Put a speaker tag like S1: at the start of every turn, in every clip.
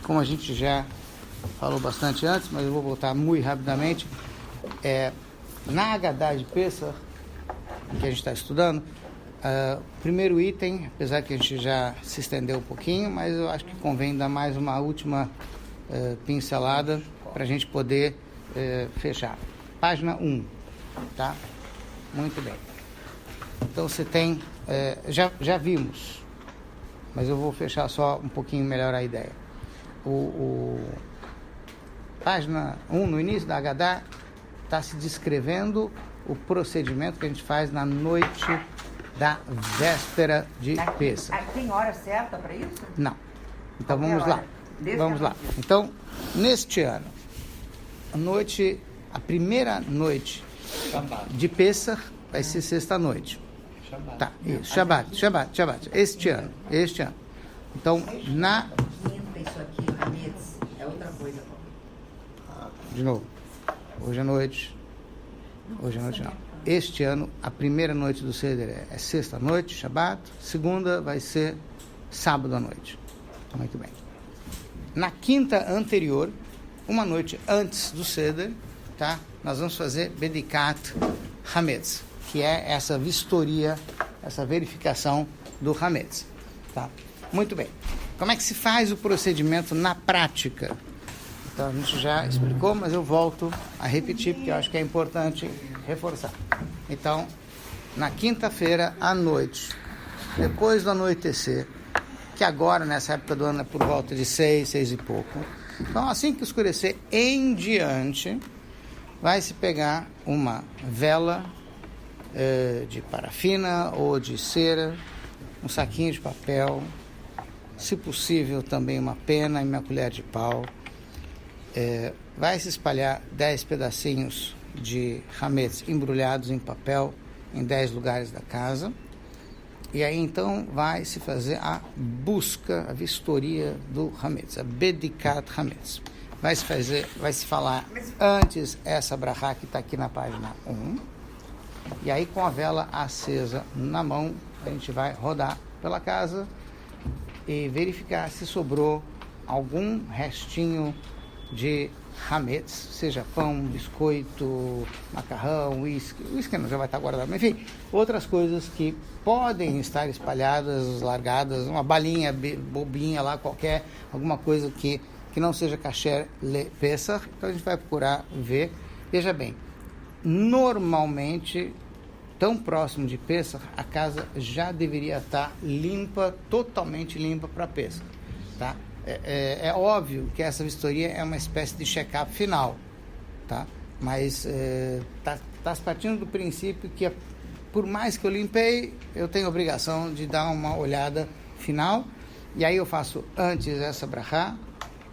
S1: como a gente já falou bastante antes, mas eu vou voltar muito rapidamente, na Haggadah de Pesach, que a gente está estudando, o primeiro item, apesar que a gente já se estendeu um pouquinho, mas eu acho que convém dar mais uma última pincelada para a gente poder fechar. Página 1, tá? Muito bem. Então você tem, já vimos, mas eu vou fechar só um pouquinho melhor a ideia. Página 1, no início da Haggadah, está se descrevendo o procedimento que a gente faz na noite da véspera de Pesach.
S2: Tem hora certa para isso?
S1: Não. Então vamos lá. Vamos lá. Então, neste ano, a primeira noite de Pesach vai ser sexta-noite. Tá, isso, Shabbat. Este ano. Então,
S2: Isso aqui, Hametz, é outra coisa.
S1: De novo, hoje à noite não. Este ano, a primeira noite do Seder é sexta-noite, Shabbat. Segunda vai ser sábado à noite. Muito bem. Na quinta anterior, uma noite antes do Seder, tá? Nós vamos fazer Bedikat Hametz, que é essa vistoria, essa verificação do Hametz. Tá? Muito bem. Como é que se faz o procedimento na prática? Então, a gente já explicou, mas eu volto a repetir, porque eu acho que é importante reforçar. Então, na quinta-feira à noite, depois do anoitecer, que agora, nessa época do ano, é por volta de 6 e pouco. Então, assim que escurecer em diante, vai se pegar uma vela de parafina ou de cera, um saquinho de papel, se possível também uma pena e uma colher de pau. Vai se espalhar 10 pedacinhos de hametz embrulhados em papel em 10 lugares da casa. E aí então vai se fazer a busca, a vistoria do hametz, a bedikat hametz. Vai se falar antes essa brachá que está aqui na página 1. E aí com a vela acesa na mão, a gente vai rodar pela casa e verificar se sobrou algum restinho de hametz, seja pão, biscoito, macarrão, uísque não, já vai estar guardado, mas enfim, outras coisas que podem estar espalhadas, largadas, uma balinha, bobinha lá, qualquer, alguma coisa que não seja kasher le Pesach, então a gente vai procurar ver. Veja bem, normalmente, tão próximo de Pesach, a casa já deveria estar limpa, totalmente limpa para Pesach, tá? É óbvio que essa vistoria é uma espécie de check-up final, tá? Mas tá partindo do princípio que, por mais que eu limpei, eu tenho a obrigação de dar uma olhada final, e aí eu faço antes essa brachá,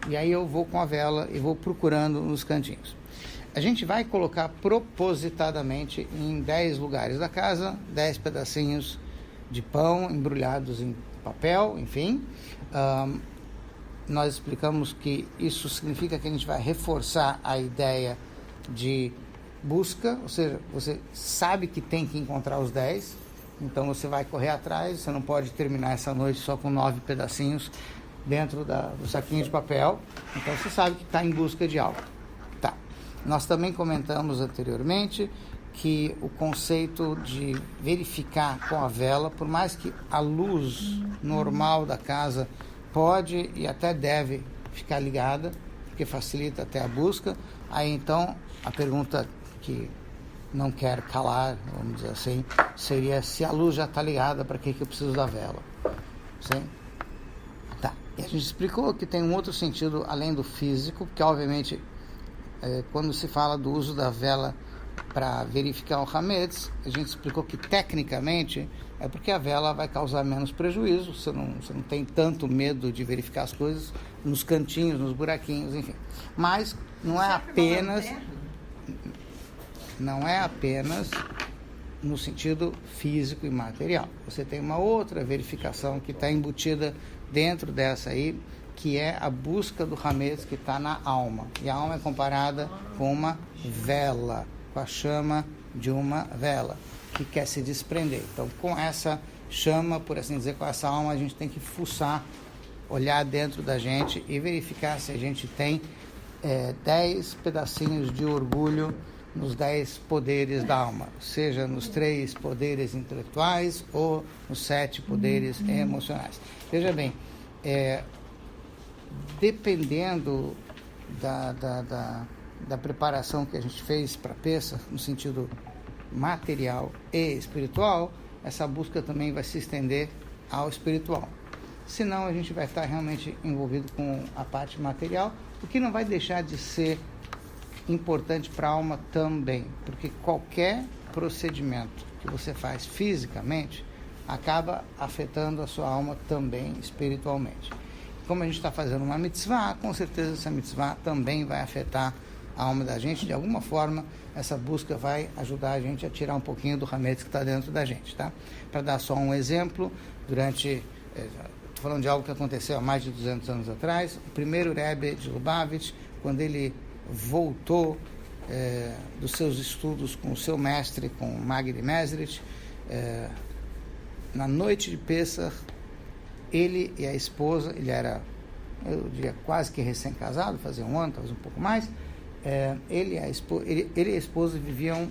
S1: e aí eu vou com a vela e vou procurando nos cantinhos. A gente vai colocar propositadamente em 10 lugares da casa, 10 pedacinhos de pão embrulhados em papel, enfim. Nós explicamos que isso significa que a gente vai reforçar a ideia de busca, ou seja, você sabe que tem que encontrar os 10, então você vai correr atrás, você não pode terminar essa noite só com 9 pedacinhos dentro do saquinho de papel, então você sabe que está em busca de algo. Tá. Nós também comentamos anteriormente que o conceito de verificar com a vela, por mais que a luz normal da casa pode e até deve ficar ligada, porque facilita até a busca. Aí então a pergunta que não quer calar, vamos dizer assim, seria se a luz já está ligada, para que eu preciso da vela? Sim? Tá. E a gente explicou que tem um outro sentido além do físico, que obviamente quando se fala do uso da vela para verificar o hametz, a gente explicou que tecnicamente é porque a vela vai causar menos prejuízo, você não tem tanto medo de verificar as coisas nos cantinhos, nos buraquinhos, enfim. Mas não é apenas no sentido físico e material. Você tem uma outra verificação que está embutida dentro dessa aí, que é a busca do hametz que está na alma. E a alma é comparada com uma vela, com a chama de uma vela, que quer se desprender. Então, com essa chama, por assim dizer, com essa alma, a gente tem que fuçar olhar dentro da gente e verificar se a gente tem 10 pedacinhos de orgulho nos 10 poderes da alma, seja nos 3 poderes intelectuais ou nos 7 poderes emocionais. Veja bem, dependendo da preparação que a gente fez para Pessach, no sentido material e espiritual, essa busca também vai se estender ao espiritual. Senão a gente vai estar realmente envolvido com a parte material, o que não vai deixar de ser importante para a alma também, porque qualquer procedimento que você faz fisicamente acaba afetando a sua alma também espiritualmente. Como a gente está fazendo uma mitzvah, com certeza essa mitzvah também vai afetar a alma da gente. De alguma forma, essa busca vai ajudar a gente a tirar um pouquinho do hametz que está dentro da gente, tá? Para dar só um exemplo, estou falando de algo que aconteceu há mais de 200 anos atrás, o primeiro Rebbe de Lubavitch, quando ele voltou dos seus estudos com o seu mestre, com Magdi Mesrich, na noite de Pessach, ele e a esposa, ele era, eu diria, quase que recém-casado, fazia um ano, talvez um pouco mais, ele e a esposa viviam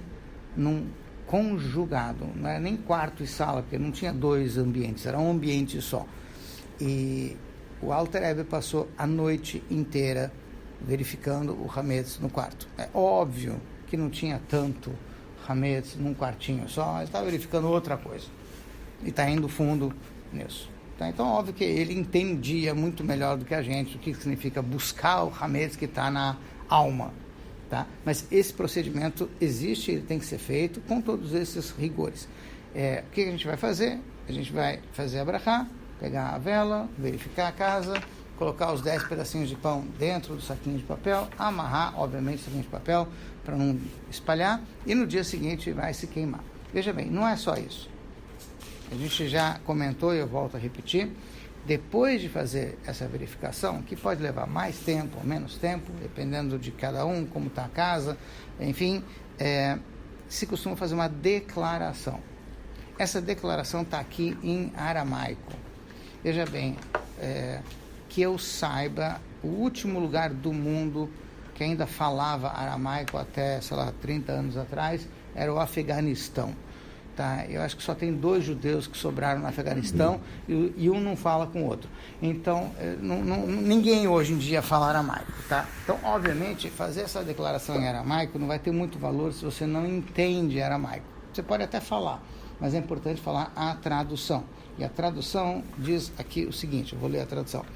S1: num conjugado, não era nem quarto e sala, porque não tinha 2 ambientes, era um ambiente só. E o Alter Rebbe passou a noite inteira verificando o hametz no quarto. É óbvio que não tinha tanto hametz num quartinho só, ele estava verificando outra coisa. E está indo fundo nisso. Tá? Então, óbvio que ele entendia muito melhor do que a gente o que significa buscar o hametz que está na alma. Tá? Mas esse procedimento existe, ele tem que ser feito com todos esses rigores. O que a gente vai fazer? A gente vai fazer a brachá, pegar a vela, verificar a casa, colocar os 10 pedacinhos de pão dentro do saquinho de papel, amarrar, obviamente, o saquinho de papel para não espalhar, e no dia seguinte vai se queimar. Veja bem, não é só isso. A gente já comentou, e eu volto a repetir, depois de fazer essa verificação, que pode levar mais tempo ou menos tempo, dependendo de cada um, como está a casa, enfim, se costuma fazer uma declaração. Essa declaração está aqui em aramaico. Veja bem, que eu saiba, o último lugar do mundo que ainda falava aramaico até, 30 anos atrás, era o Afeganistão. Tá? Eu acho que só tem 2 judeus que sobraram no Afeganistão e um não fala com o outro. Então, ninguém hoje em dia fala aramaico. Tá? Então, obviamente, fazer essa declaração em aramaico não vai ter muito valor se você não entende aramaico. Você pode até falar, mas é importante falar a tradução. E a tradução diz aqui o seguinte, eu vou ler a tradução.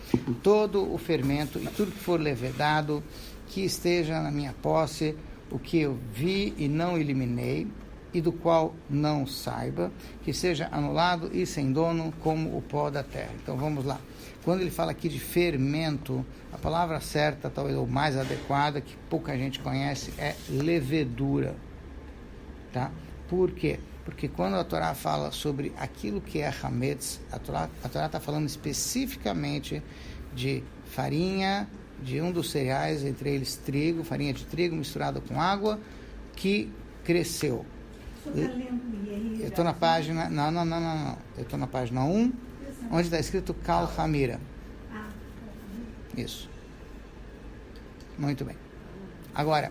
S1: Todo o fermento e tudo que for levedado, que esteja na minha posse, o que eu vi e não eliminei, e do qual não saiba, que seja anulado e sem dono como o pó da terra. Então vamos lá. Quando ele fala aqui de fermento, a palavra certa, talvez ou mais adequada, que pouca gente conhece, é levedura. Tá? Por quê? Porque quando a Torá fala sobre aquilo que é hametz, a Torá está falando especificamente de farinha, de um dos cereais, entre eles trigo, farinha de trigo misturada com água, que cresceu. Eu estou na página... Não. Eu estou na página 1, onde está escrito Kal Hamira. Isso. Muito bem. Agora,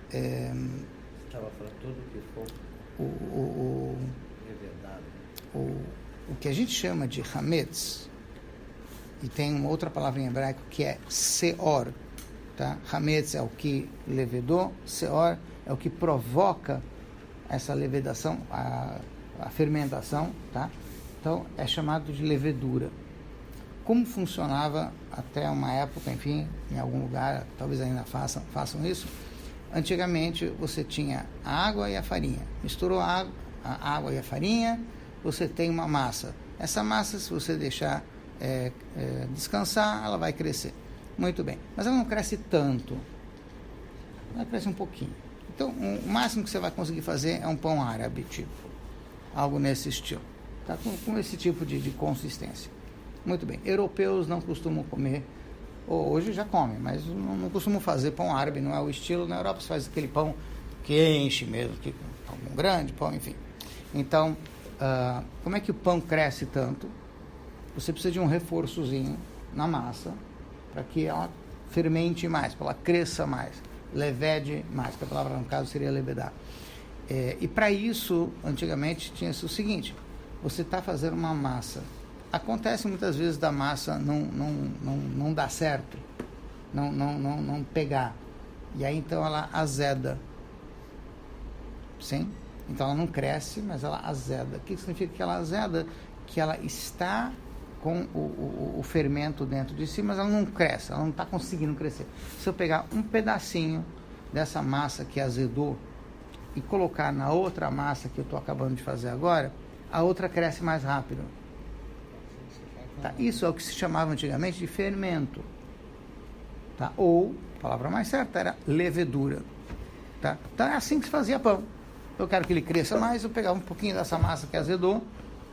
S3: Estava falando tudo que for revedado.
S1: O que a gente chama de hametz, e tem uma outra palavra em hebraico que é seor, tá? Hametz é o que levedou, seor é o que provoca essa levedação, a fermentação, tá? Então é chamado de levedura. Como funcionava até uma época, enfim, em algum lugar, talvez ainda façam isso. Antigamente você tinha a água e a farinha. Misturou a água e a farinha, você tem uma massa. Essa massa, se você deixar descansar, ela vai crescer. Muito bem. Mas ela não cresce tanto. Ela cresce um pouquinho. Então, o máximo que você vai conseguir fazer é um pão árabe, tipo. Algo nesse estilo. Tá? Com esse tipo de consistência. Muito bem. Europeus não costumam comer, ou hoje já comem, mas não costumam fazer pão árabe, não é o estilo. Na Europa se faz aquele pão que enche mesmo, pão grande, pão, enfim. Então, como é que o pão cresce tanto? Você precisa de um reforçozinho na massa para que ela fermente mais, para ela cresça mais, levede mais, que a palavra no caso seria levedar. E para isso, antigamente, tinha-se o seguinte: você está fazendo uma massa. Acontece muitas vezes da massa não dar certo, não pegar. E aí então ela azeda. Sim? Então ela não cresce, mas ela azeda. O que significa que ela azeda? Que ela está com o fermento dentro de si, mas ela não cresce, ela não está conseguindo crescer. Se eu pegar um pedacinho dessa massa que azedou e colocar na outra massa que eu estou acabando de fazer agora, a outra cresce mais rápido. Tá? Isso é o que se chamava antigamente de fermento. Tá? Ou, a palavra mais certa era levedura. Tá? Então é assim que se fazia pão. Eu quero que ele cresça mais, eu pegava um pouquinho dessa massa que azedou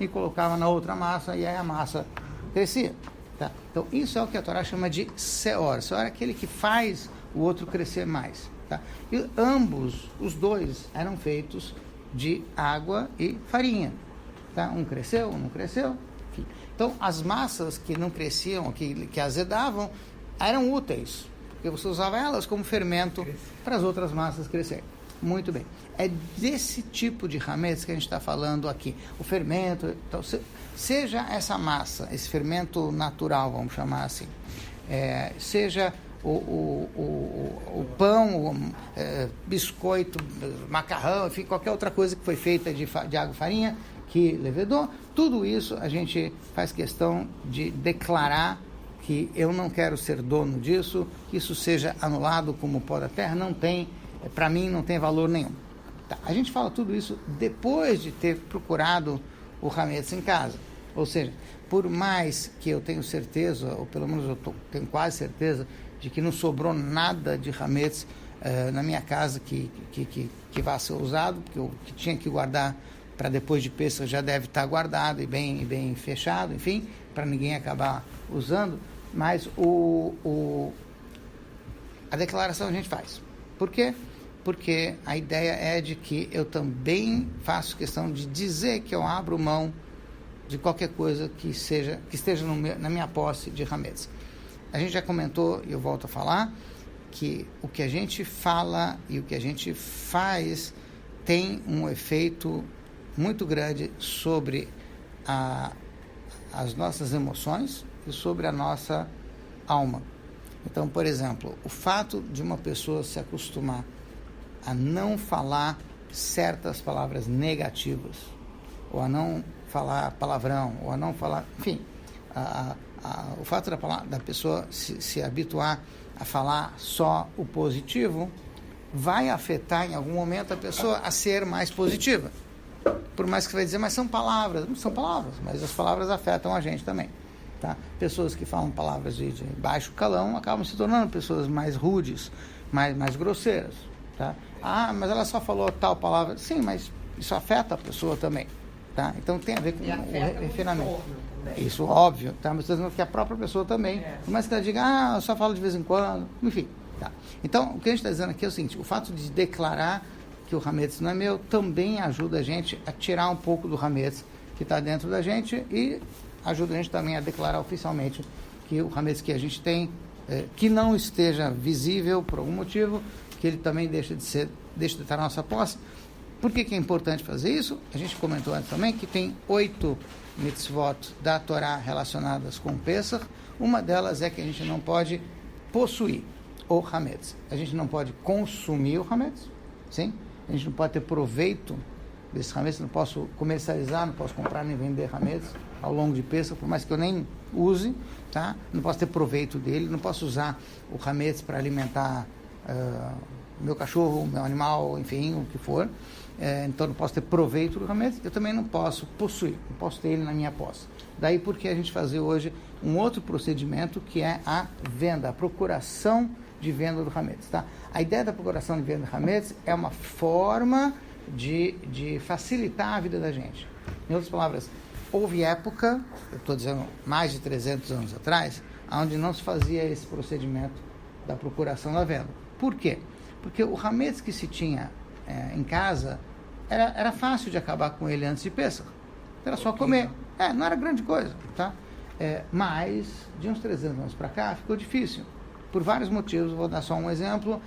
S1: e colocava na outra massa, e aí a massa crescia. Tá? Então isso é o que a Torá chama de seor. Seor é aquele que faz o outro crescer mais. Tá? E ambos, os dois, eram feitos de água e farinha. Tá? Um cresceu, um não cresceu. Enfim. Então as massas que não cresciam, que azedavam, eram úteis, porque você usava elas como fermento para as outras massas crescerem. Muito bem. É desse tipo de hametz que a gente está falando aqui. O fermento, então, seja essa massa, esse fermento natural, vamos chamar assim, seja o pão, biscoito, macarrão, enfim, qualquer outra coisa que foi feita de água e farinha, que levedou, tudo isso a gente faz questão de declarar que eu não quero ser dono disso, que isso seja anulado como pó da terra, não tem, para mim não tem valor nenhum. Tá, a gente fala tudo isso depois de ter procurado o hametz em casa. Ou seja, por mais que eu tenho certeza, ou pelo menos tenho quase certeza, de que não sobrou nada de hametz na minha casa que vai ser usado, porque o que tinha que guardar para depois de Pêssego já deve estar guardado e bem fechado, enfim, para ninguém acabar usando, mas a declaração a gente faz. Por quê? Porque a ideia é de que eu também faço questão de dizer que eu abro mão de qualquer coisa que esteja na minha posse de hametz. A gente já comentou, e eu volto a falar, que o que a gente fala e o que a gente faz tem um efeito muito grande sobre as nossas emoções e sobre a nossa alma. Então, por exemplo, o fato de uma pessoa se acostumar a não falar certas palavras negativas, ou a não falar palavrão, ou a não falar, enfim, o fato da pessoa se habituar a falar só o positivo vai afetar em algum momento a pessoa a ser mais positiva. Por mais que você vai dizer, mas são palavras, não são palavras, mas as palavras afetam a gente também. Tá? Pessoas que falam palavras de baixo calão acabam se tornando pessoas mais rudes, mais grosseiras. Tá? Ah, mas ela só falou tal palavra. Sim, mas isso afeta a pessoa também. Tá? Então tem a ver com o refinamento. Isso, óbvio. Tá? Mas estou dizendo que a própria pessoa também. Por mais que ela diga, eu só falo de vez em quando. Enfim. Tá? Então, o que a gente está dizendo aqui é o seguinte: o fato de declarar que o hametz não é meu também ajuda a gente a tirar um pouco do hametz que está dentro da gente e ajuda a gente também a declarar oficialmente que o hametz que a gente tem, que não esteja visível por algum motivo, que ele também deixa de estar na nossa posse. Por que é importante fazer isso? A gente comentou antes também que tem 8 mitzvot da Torá relacionadas com o Pêssego. Uma delas é que a gente não pode possuir o hametz. A gente não pode consumir o hametz, sim? A gente não pode ter proveito desse hametz, não posso comercializar, não posso comprar nem vender hametz ao longo de Pêssego, por mais que eu nem use, tá? Não posso ter proveito dele, não posso usar o hametz para alimentar meu cachorro, meu animal, enfim, o que for. Então não posso ter proveito do hametz, eu também não posso possuir, não posso ter ele na minha posse. Daí porque a gente fazer hoje um outro procedimento que é a venda, a procuração de venda do hametz, tá? A ideia da procuração de venda do hametz é uma forma de facilitar a vida da gente. Em outras palavras, houve época, eu estou dizendo mais de 300 anos atrás, onde não se fazia esse procedimento da procuração da venda. Por quê? Porque o hametz que se tinha em casa era fácil de acabar com ele antes de Pêssego. era só comer. Não era grande coisa, tá? Mas, de uns 300 anos para cá, ficou difícil. Por vários motivos, vou dar só um exemplo.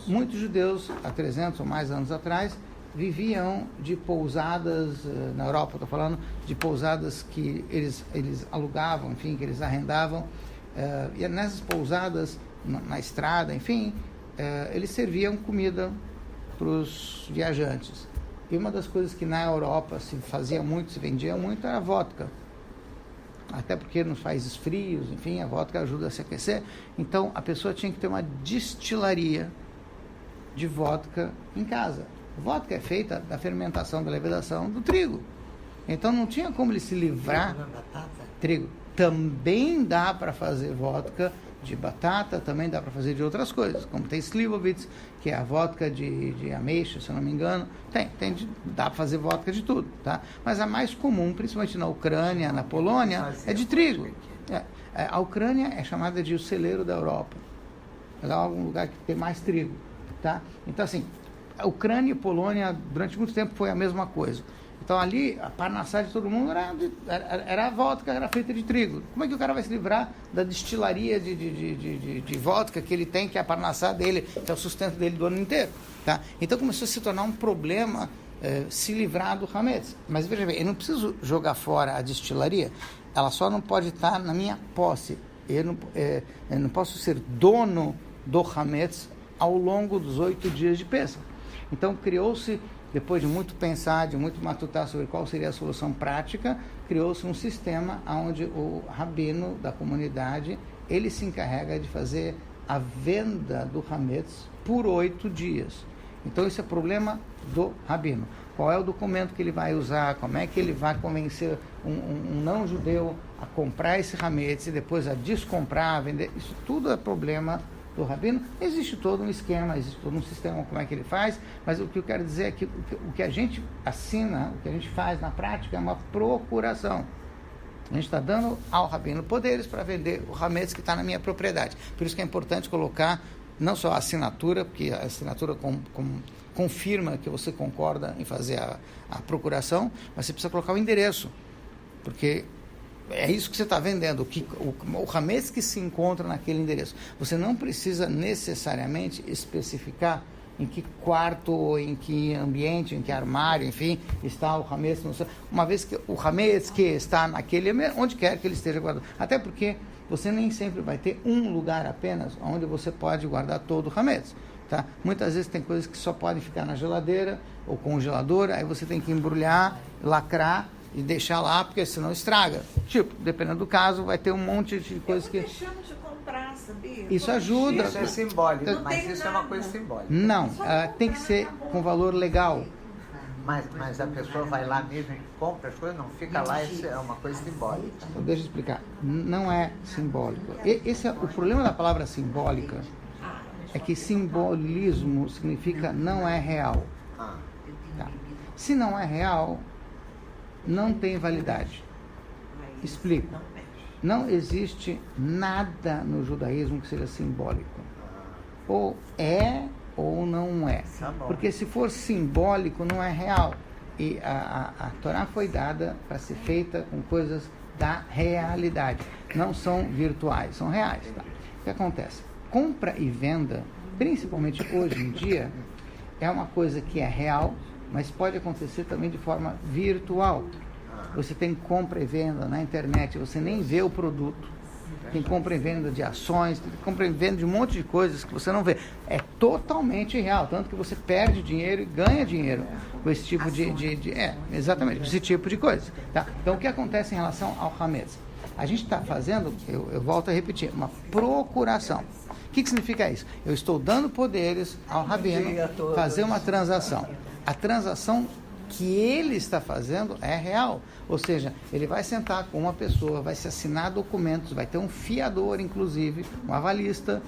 S1: Muitos judeus, há 300 ou mais anos atrás, viviam de pousadas, na Europa, estou falando, de pousadas que eles alugavam, enfim, que eles arrendavam. E nessas pousadas, na estrada, enfim, eles serviam comida para os viajantes. E uma das coisas que na Europa se fazia muito, se vendia muito, era a vodka. Até porque nos países frios, enfim, a vodka ajuda a se aquecer. Então, a pessoa tinha que ter uma destilaria de vodka em casa. Vodka é feita da fermentação, da levedação do trigo. Então, não tinha como ele se livrar. Trigo. Também dá para fazer vodka de batata, também dá para fazer de outras coisas, como tem Slivovitz, que é a vodka de ameixa, se eu não me engano. Dá para fazer vodka de tudo, tá? Mas a mais comum, principalmente na Ucrânia, na Polônia, é de trigo. A Ucrânia é chamada de o celeiro da Europa. É algum lugar que tem mais trigo, tá? Então, assim, a Ucrânia e Polônia, durante muito tempo, foi a mesma coisa. Então, ali, a parnassá de todo mundo era a vodka, era feita de trigo. Como é que o cara vai se livrar da destilaria de vodka que ele tem, que é a parnassá dele, que é o sustento dele do ano inteiro? Tá? Então, começou a se tornar um problema se livrar do hametz. Mas, veja bem, eu não preciso jogar fora a destilaria, ela só não pode estar na minha posse. Eu não posso ser dono do hametz ao longo dos 8 dias de Pêssach. Então, criou-se, depois de muito pensar, de muito matutar sobre qual seria a solução prática, criou-se um sistema onde o rabino da comunidade, ele se encarrega de fazer a venda do hametz por 8 dias. Então, esse é o problema do rabino. Qual é o documento que ele vai usar, como é que ele vai convencer um não-judeu a comprar esse hametz e depois a descomprar, a vender. Isso tudo é problema do rabino. Existe todo um esquema, existe todo um sistema, como é que ele faz, mas o que eu quero dizer é que o que a gente assina, o que a gente faz na prática é uma procuração. A gente está dando ao rabino poderes para vender o hametz que está na minha propriedade. Por isso que é importante colocar não só a assinatura, porque a assinatura confirma que você concorda em fazer a procuração, mas você precisa colocar o endereço, porque é isso que você está vendendo, o hametz que se encontra naquele endereço. Você não precisa necessariamente especificar em que quarto, em que ambiente, em que armário, enfim, está o hametz. Uma vez que o hametz que está naquele, onde quer que ele esteja guardado. Até porque você nem sempre vai ter um lugar apenas onde você pode guardar todo o hametz. Tá? Muitas vezes tem coisas que só podem ficar na geladeira ou congelador, aí você tem que embrulhar, lacrar e deixar lá, porque senão estraga. Tipo, dependendo do caso, vai ter um monte de coisas que...
S2: deixamos de comprar, sabia?
S1: Isso ajuda.
S3: Isso é simbólico,
S2: Não
S3: mas
S2: tem
S3: isso é uma
S2: nada.
S3: coisa simbólica.
S1: Não, tem que ser com valor legal.
S3: Mas a pessoa vai lá mesmo e compra as coisas, não fica lá, isso é uma coisa simbólica.
S1: Então, deixa eu explicar. Não é simbólico. Esse é o problema da palavra simbólica, é que simbolismo significa não é real. Tá? Se não é real, não tem validade. Explico. Não existe nada no judaísmo que seja simbólico. Ou é ou não é. Porque se for simbólico, não é real. E a Torá foi dada para ser feita com coisas da realidade. Não são virtuais, são reais. Tá? O que acontece? Compra e venda, principalmente hoje em dia, é uma coisa que é real, mas pode acontecer também de forma virtual. Você tem compra e venda na internet, você nem vê o produto. Tem compra e venda de ações, tem compra e venda de um monte de coisas que você não vê. É totalmente real, tanto que você perde dinheiro e ganha dinheiro com esse tipo exatamente, com esse tipo de coisa. Tá? Então, o que acontece em relação ao hametz? A gente está fazendo, eu volto a repetir, uma procuração. O que significa isso? Eu estou dando poderes ao rabino fazer uma transação. A transação que ele está fazendo é real. Ou seja, ele vai sentar com uma pessoa, vai se assinar documentos, vai ter um fiador, inclusive, um avalista,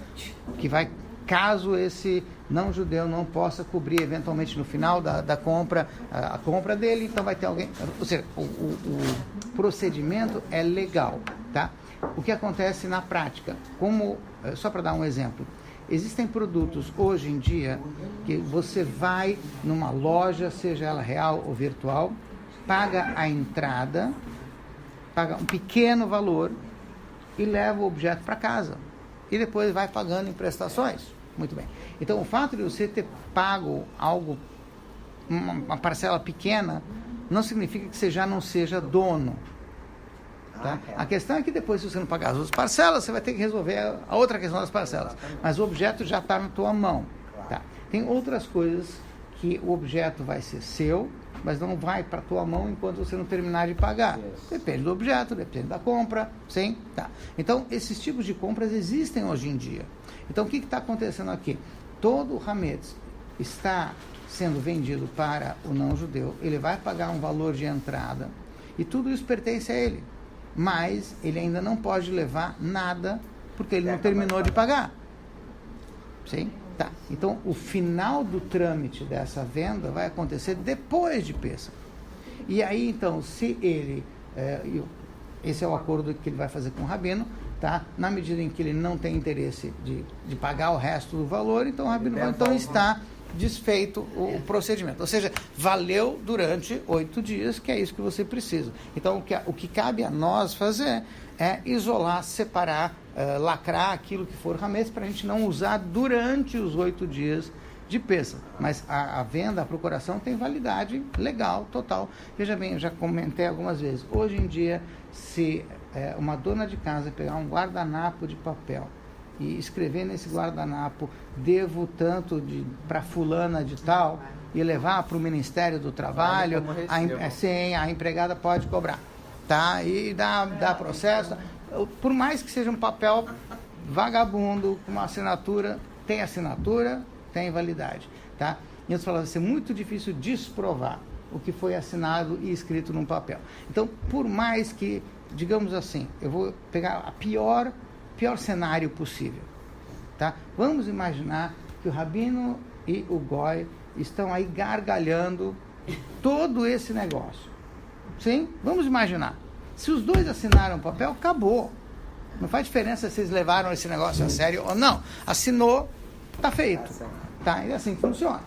S1: que vai, caso esse não-judeu não possa cobrir, eventualmente, no final da compra, a compra dele, então vai ter alguém... Ou seja, o procedimento é legal, tá? O que acontece na prática? Só para dar um exemplo, existem produtos hoje em dia que você vai numa loja, seja ela real ou virtual, paga a entrada, paga um pequeno valor e leva o objeto para casa. E depois vai pagando em prestações. Muito bem. Então, o fato de você ter pago algo, uma parcela pequena, não significa que você já não seja dono. Tá? A questão é que depois, se você não pagar as outras parcelas, você vai ter que resolver a outra questão das parcelas. Mas o objeto já está na tua mão. Tá? Tem outras coisas que o objeto vai ser seu, mas não vai para a tua mão enquanto você não terminar de pagar. Depende do objeto, depende da compra. Sim? Tá. Então, esses tipos de compras existem hoje em dia. Então, o que está acontecendo aqui? Todo o Hametz está sendo vendido para o não-judeu, ele vai pagar um valor de entrada, e tudo isso pertence a ele. Mas ele ainda não pode levar nada, porque ele não terminou de pagar. Sim? Tá. Então, o final do trâmite dessa venda vai acontecer depois de Pêssach. E aí, então, se ele... esse é o acordo que ele vai fazer com o rabino, tá? Na medida em que ele não tem interesse de pagar o resto do valor, então o rabino vai, então, está desfeito o procedimento. Ou seja, valeu durante 8 dias, que é isso que você precisa. Então, o que cabe a nós fazer é isolar, separar, lacrar aquilo que for Hametz, para a gente não usar durante os 8 dias de Pêssach. Mas a venda, a procuração tem validade legal, total. Veja bem, eu já comentei algumas vezes. Hoje em dia, se uma dona de casa pegar um guardanapo de papel e escrever nesse guardanapo, devo tanto para fulana de tal, e levar para o Ministério do Trabalho, a empregada pode cobrar. Tá? E dá processo. Por mais que seja um papel vagabundo, com uma assinatura, tem validade. Tá? E eles falaram, vai ser muito difícil desprovar o que foi assinado e escrito num papel. Então, por mais que, digamos assim, eu vou pegar a pior cenário possível. Tá? Vamos imaginar que o rabino e o goi estão aí gargalhando todo esse negócio. Sim? Vamos imaginar. Se os dois assinaram o papel, acabou. Não faz diferença se eles levaram esse negócio a sério ou não. Assinou, está feito. Tá? E assim funciona.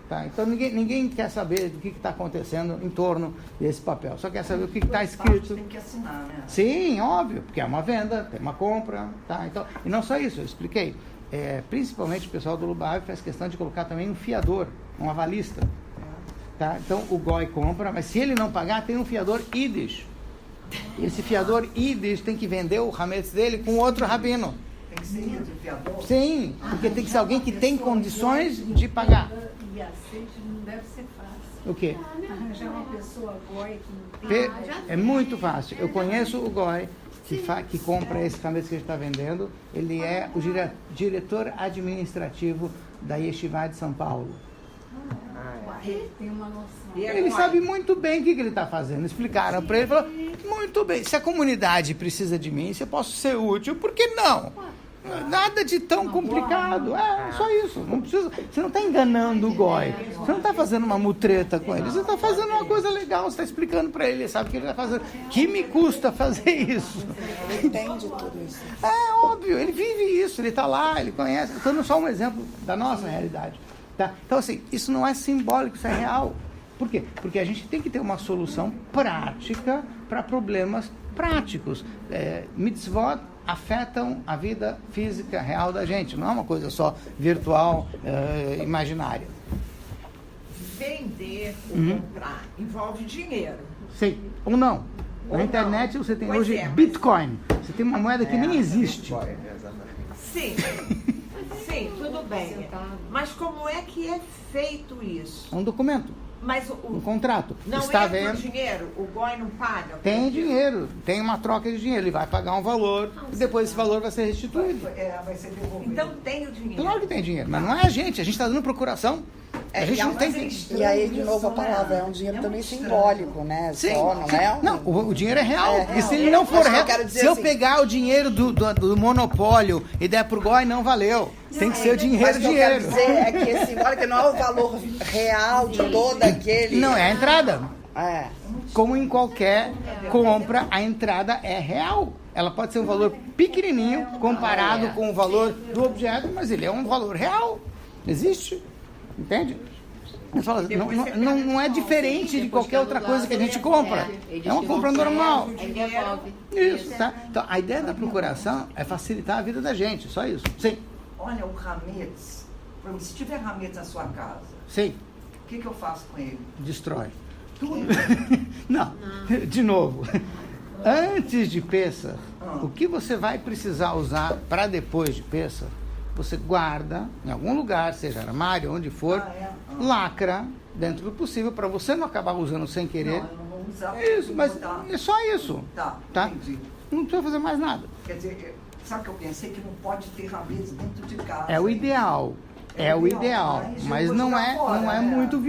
S1: Tá? Então ninguém quer saber do que está acontecendo em torno desse papel. Só quer saber o que está escrito.
S2: Tem que assinar, né?
S1: Sim, óbvio, porque é uma venda, tem uma compra. Tá? Então, e não só isso, eu expliquei. Principalmente o pessoal do Lubavitch faz questão de colocar também um fiador, um avalista. Tá? Então o goi compra, mas se ele não pagar, tem um fiador Yiddish. Esse fiador Yiddish tem que vender o Hametz dele com outro rabino.
S2: Tem que ser entre o fiador?
S1: Sim, porque tem que ser alguém que tem condições de pagar.
S4: E aceite não deve ser fácil.
S1: O quê?
S4: Arranjar uma pessoa goi que não tem.
S1: É muito fácil. Eu conheço o goi que compra esse Hametz que a gente está vendendo. Ele é o diretor administrativo da Yeshiva de São Paulo.
S4: Ele tem uma noção.
S1: Ele sabe muito bem o que ele está fazendo. Explicaram para ele, falou, muito bem, se a comunidade precisa de mim, se eu posso ser útil, por que não? Nada de tão complicado. Só isso. Não precisa, você não está enganando o goi. Você não está fazendo uma mutreta com ele. Você está fazendo uma coisa legal. Você está explicando para ele. Ele sabe o que ele está fazendo. Que me custa fazer isso?
S5: Ele entende tudo isso.
S1: É óbvio. Ele vive isso. Ele está lá. Ele conhece. Estou dando só um exemplo da nossa realidade. Tá? Então, assim, isso não é simbólico. Isso é real. Por quê? Porque a gente tem que ter uma solução prática para problemas práticos. Mitzvot afetam a vida física real da gente, não é uma coisa só virtual, imaginária.
S6: Vender ou comprar envolve dinheiro.
S1: Sim, ou não.
S6: Ou
S1: Na internet
S6: não.
S1: você tem
S6: Pois
S1: hoje
S6: é, mas-
S1: Bitcoin. Você tem uma moeda que nem existe.
S6: Sim, sim, tudo bem. Mas como é que é feito isso?
S1: É um documento,
S6: Mas
S1: um contrato.
S6: não
S1: Está
S6: entra o
S1: vendo?
S6: dinheiro, o goi não paga?
S1: Tem dinheiro, tem uma troca de dinheiro. Ele vai pagar um valor e depois esse valor vai ser restituído.
S2: Vai ser devolvido.
S6: Então tem o dinheiro.
S1: Claro que tem dinheiro, mas não é a gente está dando procuração. A gente não tem que...
S5: E aí, de novo, a palavra é um dinheiro também simbólico, né?
S1: Sim,
S5: Só, não é?
S1: não, o dinheiro é real.
S5: É
S1: E se
S5: real.
S1: ele não for
S5: Mas eu
S1: real,
S5: quero dizer
S1: se eu
S5: assim-
S1: pegar o dinheiro do monopólio e der pro goi, não valeu. Tem que ser o dinheiro,
S5: Mas o que eu quero
S1: dinheiro.
S5: dizer é que esse simbólico não é o valor real de todo aquele...
S1: Não, é a entrada.
S5: É.
S1: Como em qualquer compra, a entrada é real. Ela pode ser um valor pequenininho comparado com o valor do objeto, mas ele é um valor real. Existe. Entende? Mas fala, não é diferente de qualquer outra coisa que a gente compra. É uma compra normal.
S2: Aí devolve.
S1: Isso, tá? Então, a ideia da procuração é facilitar a vida da gente, só isso. Sim,
S7: Olha, o Hametz, por exemplo, se tiver Hametz na sua casa,
S1: sim,
S7: o que eu faço com ele?
S1: destrói.
S7: Tudo.
S1: Não, de novo. Antes de Pêssar, o que você vai precisar usar para depois de Pêssar, você guarda em algum lugar, seja armário, onde for, lacra dentro do possível, para você não acabar usando sem querer.
S7: Não, eu não vou usar.
S1: Isso, mas
S7: Tá.
S1: é só isso.
S7: Tá, entendi.
S1: Não precisa fazer mais nada.
S7: Quer dizer, sabe que eu pensei que não pode ter Hametz dentro de casa.
S1: É o ideal. É o ideal, mas não é muito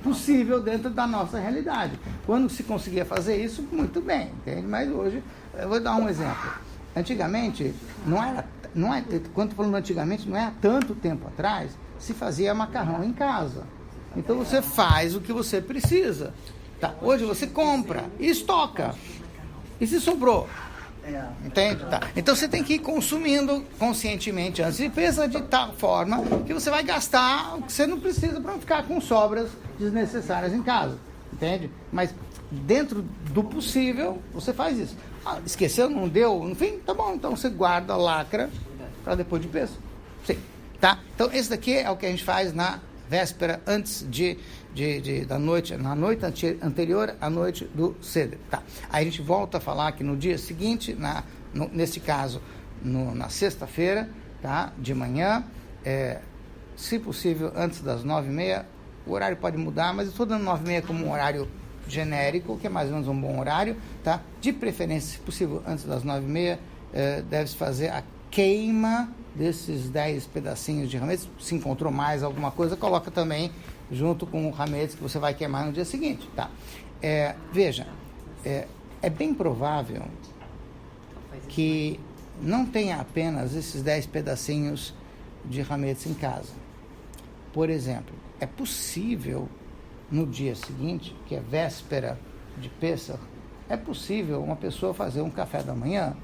S1: possível dentro da nossa realidade. Quando se conseguia fazer isso, muito bem, entende? Mas hoje, eu vou dar um exemplo. Antigamente, quando falando antigamente, não é há tanto tempo atrás, se fazia macarrão em casa. Então você faz o que você precisa. Tá? Hoje você compra e estoca. E se sobrou? Entende? Tá. Então você tem que ir consumindo conscientemente antes e pensa de tal forma que você vai gastar o que você não precisa para não ficar com sobras desnecessárias em casa. Entende? Mas dentro do possível, você faz isso. Esqueceu, não deu, enfim, tá bom. Então você guarda, lacra para depois de peso. Sim. Tá? Então esse daqui é o que a gente faz na véspera antes da noite, na noite anterior à noite do Seder. Tá. Aí a gente volta a falar que no dia seguinte, nesse caso, na sexta-feira, tá, de manhã, se possível antes das 9h30, o horário pode mudar, mas eu estou dando 9h30 como um horário genérico, que é mais ou menos um bom horário, tá? De preferência, se possível, antes das 9h30, deve-se fazer a queima desses 10 pedacinhos de hametz. Se encontrou mais alguma coisa, coloca também junto com o hametz que você vai queimar no dia seguinte, tá? Veja, é bem provável que não tenha apenas esses 10 pedacinhos de hametz em casa. Por exemplo, é possível no dia seguinte, que é véspera de Pêssar, é possível uma pessoa fazer um café da manhã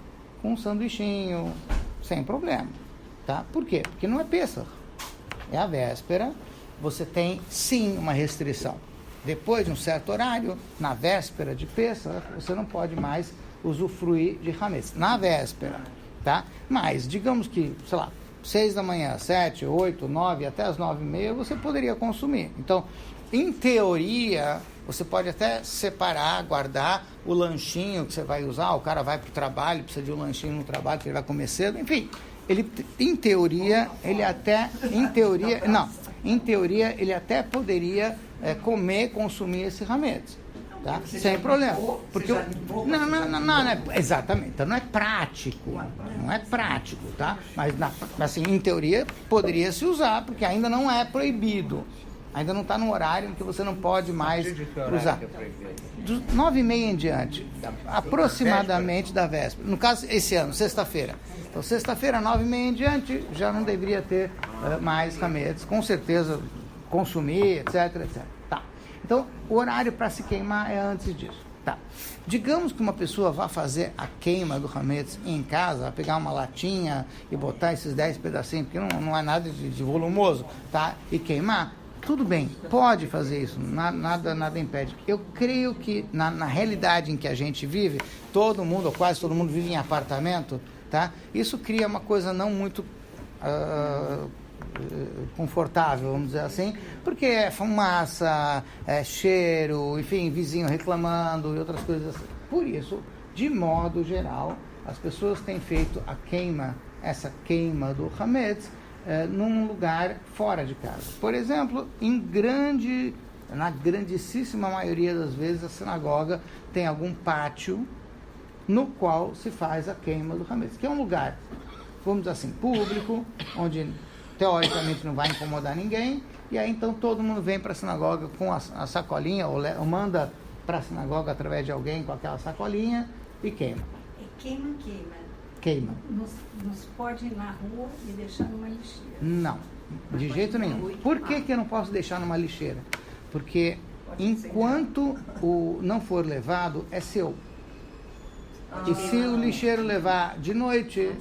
S1: com um sanduichinho, sem problema, tá? Por quê? Porque não é Pêssar, é a véspera, você tem sim uma restrição. Depois de um certo horário, na véspera de Pêssar, você não pode mais usufruir de hametz, na véspera, tá? Mas, digamos que, sei lá, 6 da manhã, 7, 8, 9, até as 9h30, você poderia consumir. Então, em teoria, você pode até separar, guardar o lanchinho que você vai usar. O cara vai para o trabalho, precisa de um lanchinho no trabalho que ele vai comer cedo. Enfim, ele, em teoria, ele até poderia consumir esse hametz, tá? Sem problema. Porque não, exatamente. Então não é prático, tá? Mas assim, em teoria poderia se usar, porque ainda não é proibido. Ainda não está no horário em que você não pode mais usar. Dos 9h30 em diante, aproximadamente da véspera. No caso, esse ano, sexta-feira. Então, sexta-feira, 9h30 em diante, já não deveria ter mais hametz. Com certeza, consumir, etc. Tá. Então, o horário para se queimar é antes disso. Tá. Digamos que uma pessoa vá fazer a queima do hametz em casa, pegar uma latinha e botar esses 10 pedacinhos, porque não é nada de volumoso, tá? E queimar. Tudo bem, pode fazer isso, nada impede. Eu creio que na realidade em que a gente vive, todo mundo, ou quase todo mundo, vive em apartamento, tá? Isso cria uma coisa não muito confortável, vamos dizer assim, porque é fumaça, é cheiro, enfim, vizinho reclamando e outras coisas assim. Por isso, de modo geral, as pessoas têm feito essa queima do hametz, num lugar fora de casa. Por exemplo, na grandíssima maioria das vezes, a sinagoga tem algum pátio no qual se faz a queima do hametz, que é um lugar, vamos dizer assim, público, onde teoricamente não vai incomodar ninguém, e aí então todo mundo vem para a sinagoga com a sacolinha, ou manda para a sinagoga através de alguém com aquela sacolinha e queima. Queima.
S4: Nos pode ir na rua e deixar numa lixeira.
S1: Não, de jeito nenhum. Por que eu não posso deixar numa lixeira? Porque enquanto não for levado, é seu. E se o lixeiro levar de noite,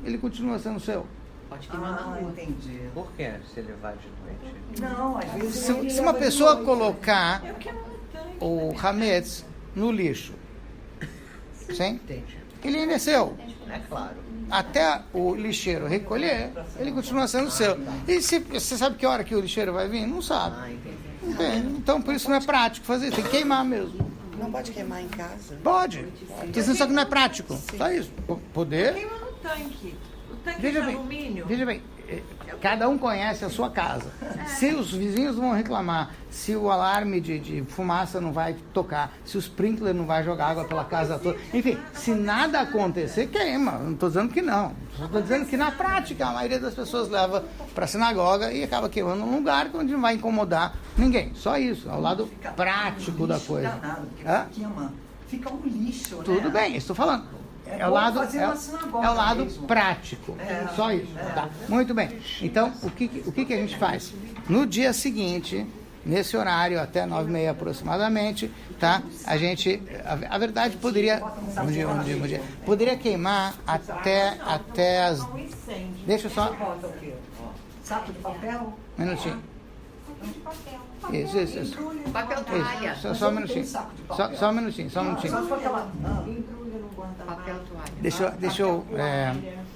S1: ele continua sendo seu.
S2: Pode queimar na rua.
S7: Entendi.
S3: Por que se ele vai de noite?
S7: Não, às vezes...
S1: Se uma pessoa colocar
S6: Eu quero um tanque.
S1: o hametz no lixo, sim?
S3: Entendi.
S1: Ele ainda é seu.
S3: É claro.
S1: Até o lixeiro recolher, ele continua sendo seu. E você sabe que hora que o lixeiro vai vir? Não sabe.
S3: Ah, entendi.
S1: Entende? Então, por isso não é prático fazer. Tem que queimar mesmo.
S5: Não pode queimar em casa?
S1: Pode. Porque só que não é prático. Só isso. Poder.
S6: Queima no tanque. O tanque
S1: Veja
S6: de
S1: bem,
S6: alumínio.
S1: veja bem, cada um conhece a sua casa. Se os vizinhos vão reclamar, se o alarme de fumaça não vai tocar, se o sprinkler não vai jogar água pela casa toda, enfim, se nada acontecer, queima. Não estou dizendo que não. Estou dizendo que na prática a maioria das pessoas leva para a sinagoga e acaba queimando num lugar onde não vai incomodar ninguém. Só isso, é o lado prático da coisa.
S7: Danado, porque
S1: Hã?
S7: fica um lixo, né?
S1: Tudo bem, estou falando. É o
S7: bom
S1: lado,
S7: fazer uma sinagoga
S1: é o lado
S7: mesmo.
S1: prático. Só isso. Tá. Muito bem. Então, o que a gente faz? No dia seguinte, nesse horário, até 9h30 aproximadamente, tá? A gente, a verdade, poderia... Bom dia. Poderia queimar até as...
S6: Um incêndio.
S1: Deixa eu só...
S7: Bota o quê? Saco de papel?
S1: Um minutinho. Isso.
S2: Papel toalha.
S1: Só um minutinho. Só um minutinho.
S7: Só se for aquela...
S2: Papel toalha.
S1: Deixa eu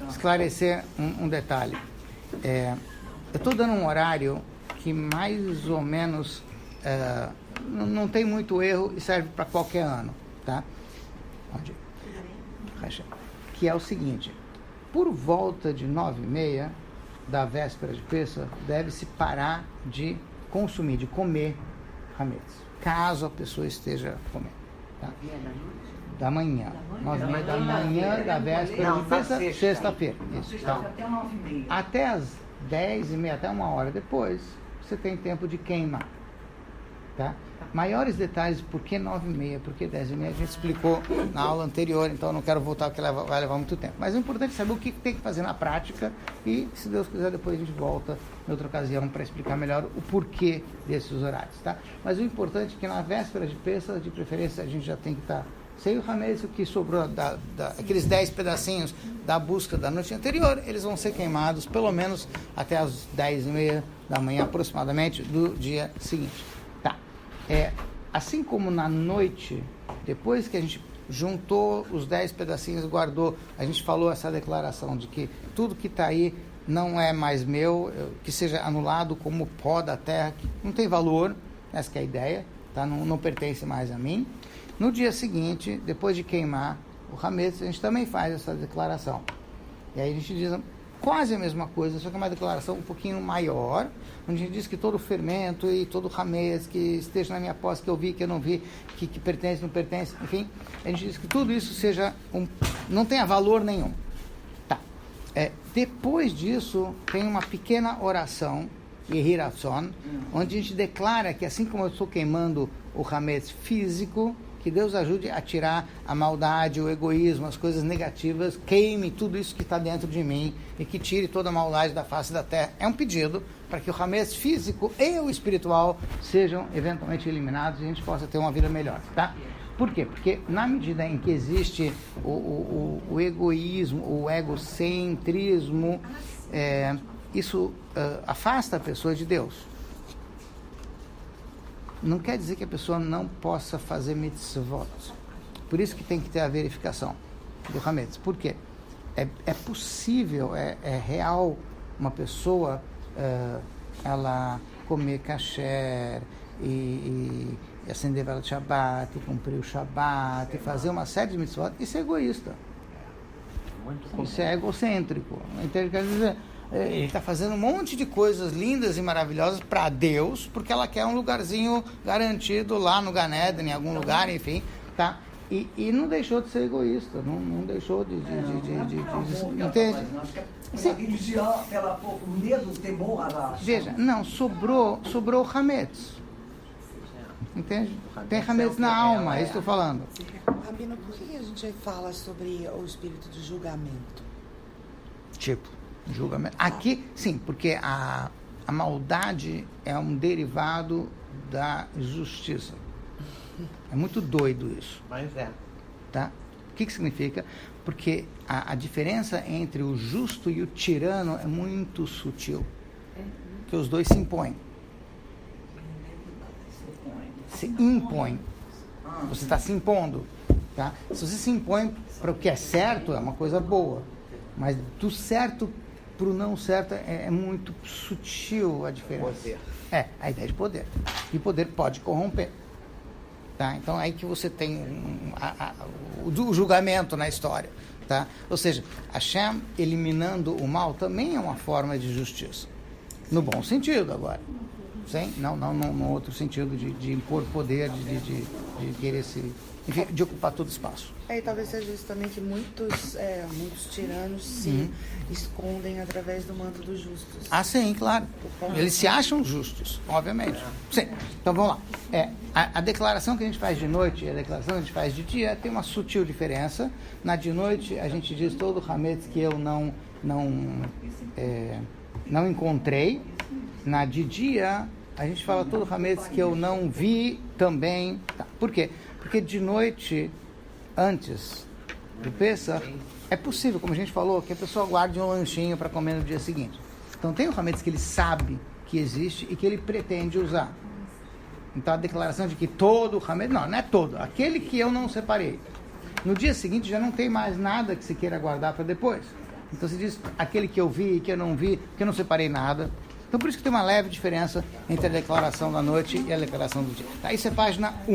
S1: esclarecer um detalhe. Eu estou dando um horário que mais ou menos não tem muito erro e serve para qualquer ano, tá? Que é o seguinte: por volta de 9h30 da véspera de Pêssar, deve-se parar de consumir, de comer hametz, caso a pessoa esteja comendo, tá? Da manhã. 9h30 da manhã da véspera de Pêssar, sexta-feira. Isso, tá?
S7: Até 9h30.
S1: Até as 10h30, até uma hora depois, você tem tempo de queimar. Tá? Maiores detalhes, por que 9h30, por que 10h30, a gente explicou na aula anterior, então eu não quero voltar porque vai levar muito tempo. Mas o importante é saber o que tem que fazer na prática e, se Deus quiser, depois a gente volta em outra ocasião para explicar melhor o porquê desses horários. Tá? Mas o importante é que na véspera de Pêssar, de preferência, a gente já tem que estar sem o hametz, o que sobrou, aqueles 10 pedacinhos da busca da noite anterior, eles vão ser queimados pelo menos até as 10h30 da manhã, aproximadamente, do dia seguinte. Tá. Assim como na noite, depois que a gente juntou os 10 pedacinhos, guardou, a gente falou essa declaração de que tudo que está aí não é mais meu, que seja anulado como pó da terra, que não tem valor, essa que é a ideia, tá? Não pertence mais a mim. No dia seguinte, depois de queimar o hametz, a gente também faz essa declaração. E aí a gente diz quase a mesma coisa, só que é uma declaração um pouquinho maior, onde a gente diz que todo fermento e todo hametz que esteja na minha posse, que eu vi, que eu não vi, que pertence, não pertence, enfim, a gente diz que tudo isso não tenha valor nenhum. Tá. Depois disso, tem uma pequena oração, Yehiratzon, onde a gente declara que assim como eu estou queimando o hametz físico, que Deus ajude a tirar a maldade, o egoísmo, as coisas negativas, queime tudo isso que está dentro de mim e que tire toda a maldade da face da terra. É um pedido para que o hametz físico e o espiritual sejam eventualmente eliminados e a gente possa ter uma vida melhor, tá? Por quê? Porque na medida em que existe o egoísmo, o egocentrismo, isso afasta a pessoa de Deus. Não quer dizer que a pessoa não possa fazer mitzvot. Por isso que tem que ter a verificação do hametz. Por quê? É possível, é real uma pessoa ela comer kasher e acender vela de Shabbat, e cumprir o Shabbat, e fazer uma série de mitzvot e ser egoísta. Isso é egocêntrico. Entende? Quer dizer, ele está fazendo um monte de coisas lindas e maravilhosas para Deus, porque ela quer um lugarzinho garantido lá no Gan Eden, em algum lugar, enfim, tá? E não deixou de ser egoísta, não deixou de entende?
S7: Sim. Religião, o medo, o temor a...
S1: Veja, não, sobrou o hametz. Entende? Tem hametz na alma, é isso que eu estou falando.
S5: Rabino, por que a gente fala sobre o espírito de julgamento?
S1: Tipo, julgamento. Aqui, sim, porque a maldade é um derivado da justiça. É muito doido isso.
S3: Mas é.
S1: Tá? O que significa? Porque a diferença entre o justo e o tirano é muito sutil. Que os dois se impõem. Se impõem. Você está se impondo. Tá? Se você se impõe para o que é certo, é uma coisa boa. Mas do certo para o não certo é muito sutil a diferença.
S3: Poder.
S1: É, a ideia de poder. E poder pode corromper. Tá? Então é aí que você tem o julgamento na história. Tá? Ou seja, Hashem eliminando o mal também é uma forma de justiça. No bom sentido agora. Sim? Não no outro sentido de impor poder, de querer enfim, de ocupar todo o espaço.
S5: E talvez seja isso também que muitos tiranos se escondem através do manto dos justos.
S1: Ah, sim, claro. Eles se acham justos, obviamente. Sim. Então vamos lá. A declaração que a gente faz de noite e a declaração que a gente faz de dia tem uma sutil diferença. Na de noite a gente diz todo o hametz que eu não encontrei. Na de dia a gente fala todo o hametz que eu não vi também. Tá. Por quê? Porque de noite, antes do Pesach, é possível, como a gente falou, que a pessoa guarde um lanchinho para comer no dia seguinte. Então tem o hametz que ele sabe que existe e que ele pretende usar. Então a declaração de que todo o hametz, não é todo, aquele que eu não separei. No dia seguinte já não tem mais nada que se queira guardar para depois. Então se diz aquele que eu vi e que eu não vi, que eu não separei nada. Então por isso que tem uma leve diferença entre a declaração da noite e a declaração do dia. Tá, isso é página 1.